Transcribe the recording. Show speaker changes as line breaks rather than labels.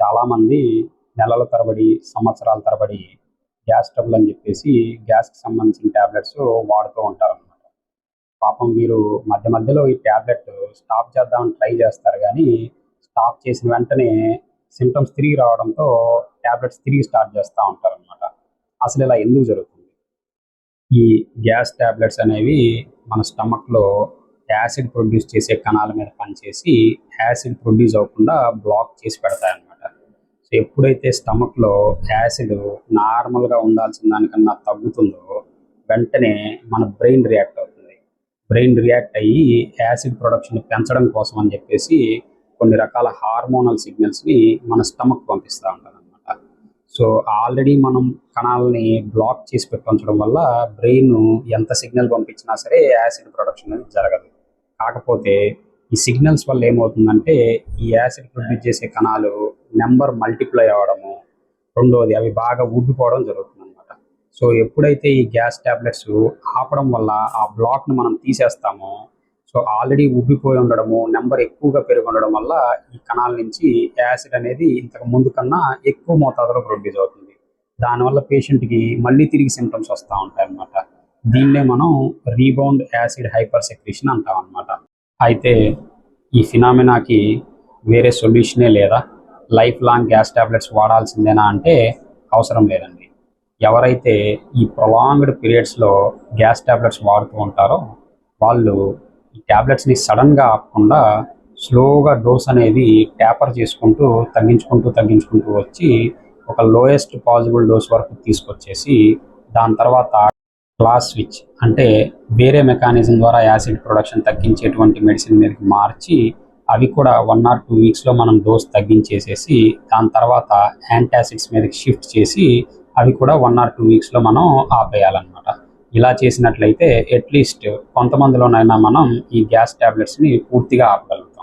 చాలామంది నెలల తరబడి, సంవత్సరాల తరబడి గ్యాస్ ట్రబుల్ అని చెప్పేసి గ్యాస్‌కి సంబంధించిన టాబ్లెట్స్ వాడుతూ ఉంటారనమాట. పాపం వీరు మధ్య మధ్యలో ఈ టాబ్లెట్ స్టాప్ చేద్దామని ట్రై చేస్తారు గానీ, స్టాప్ చేసిన వెంటనే సింప్టమ్స్ తిరిగి రావడంతో టాబ్లెట్స్ తిరిగి స్టార్ట్ చేస్తా ఉంటారనమాట. అసలిలా ఎందుకు జరుగుతుంది? ఈ గ్యాస్ టాబ్లెట్స్ అనేవి మన స్టమక్‌లో యాసిడ్ ప్రొడ్యూస్ చేసే కణాల మీద పనిచేసి, యాసిడ్ ప్రొడ్యూస్ అవ్వకుండా బ్లాక్ చేసి పెడతాయన్నమాట. సో, ఎప్పుడైతే స్టమక్‌లో యాసిడ్ నార్మల్‌గా ఉండాల్సిన దానికన్నా తగ్గుతుందో, వెంటనే మన బ్రెయిన్ రియాక్ట్ అవుతుంది. బ్రెయిన్ రియాక్ట్ అయ్యి యాసిడ్ ప్రొడక్షన్ పెంచడం కోసం అని చెప్పేసి కొన్ని రకాల హార్మోనల్ సిగ్నల్స్‌ని మన స్టమక్ పంపిస్తా ఉంటదనమాట. సో, ఆల్రెడీ మనం కణాలని బ్లాక్ చేసి పెట్టి ఉంచడం వల్ల బ్రెయిన్ ఎంత సిగ్నల్ పంపించినా సరే యాసిడ్ ప్రొడక్షన్ అనేది జరగదు. కాకపోతే ఈ సిగ్నల్స్ వల్ల ఏమవుతుందంటే ఈ యాసిడ్ ప్రొడ్యూస్ చేసే కణాలు నెంబర్ మల్టిప్లై అవ్వడము, రెండోది అవి బాగా ఉబ్బిపోవడం జరుగుతుందనమాట. సో, ఎప్పుడైతే ఈ గ్యాస్ టాబ్లెట్స్ ఆపడం వల్ల ఆ బ్లాక్‌ని మనం తీసేస్తామో, సో, ఆల్రెడీ ఉబ్బిపోయి ఉండడము, నెంబర్ ఎక్కువగా పెరిగి ఉండడం వల్ల ఈ కణాల నుంచి యాసిడ్ అనేది ఇంతకు ముందు కన్నా ఎక్కువ మోతాదులో ప్రొడ్యూస్ అవుతుంది. దానివల్ల పేషెంట్‌కి మళ్ళీ తిరిగి సింప్టమ్స్ వస్తా ఉంటాయన్నమాట. దీన్నే మనం రీబౌండ్ యాసిడ్ హైపర్ సెక్రీషన్ అంటామన్నమాట. అయితే ఈ ఫినామినాకి వేరే సొల్యూషనే లేదా? లైఫ్ లాంగ్ గ్యాస్ టాబ్లెట్స్ వాడాల్సిందేనా అంటే అవసరం లేదండి. ఎవరైతే ఈ ప్రొలాంగ్డ్ పీరియడ్స్‌లో గ్యాస్ టాబ్లెట్స్ వాడుతూ ఉంటారో వాళ్ళు ఈ టాబ్లెట్స్‌ని సడన్‌గా ఆపకుండా స్లోగా డోస్ అనేది టేపర్ చేసుకుంటూ, తగ్గించుకుంటూ వచ్చి ఒక లోయెస్ట్ పాసిబుల్ డోస్ వరకు తీసుకొచ్చేసి దాని తర్వాత క్లాస్ స్విచ్ అంటే వేరే మెకానిజం ద్వారా యాసిడ్ ప్రొడక్షన్ తగ్గించేటువంటి మెడిసిన్ మీదకి మార్చి అవి కూడా 1 ఆర్ 2 వీక్స్‌లో మనం డోస్ తగ్గించేసేసి దాని తర్వాత యాంటాసిడ్స్ మీదకి షిఫ్ట్ చేసి అవి కూడా 1 ఆర్ 2 వీక్స్‌లో మనం ఆపేయాలన్నమాట. ఇలా చేసినట్లయితే అట్‌లీస్ట్ కొంతమందిలోనైనా మనం ఈ గ్యాస్ టాబ్లెట్స్‌ని పూర్తిగా ఆపగలుగుతాం.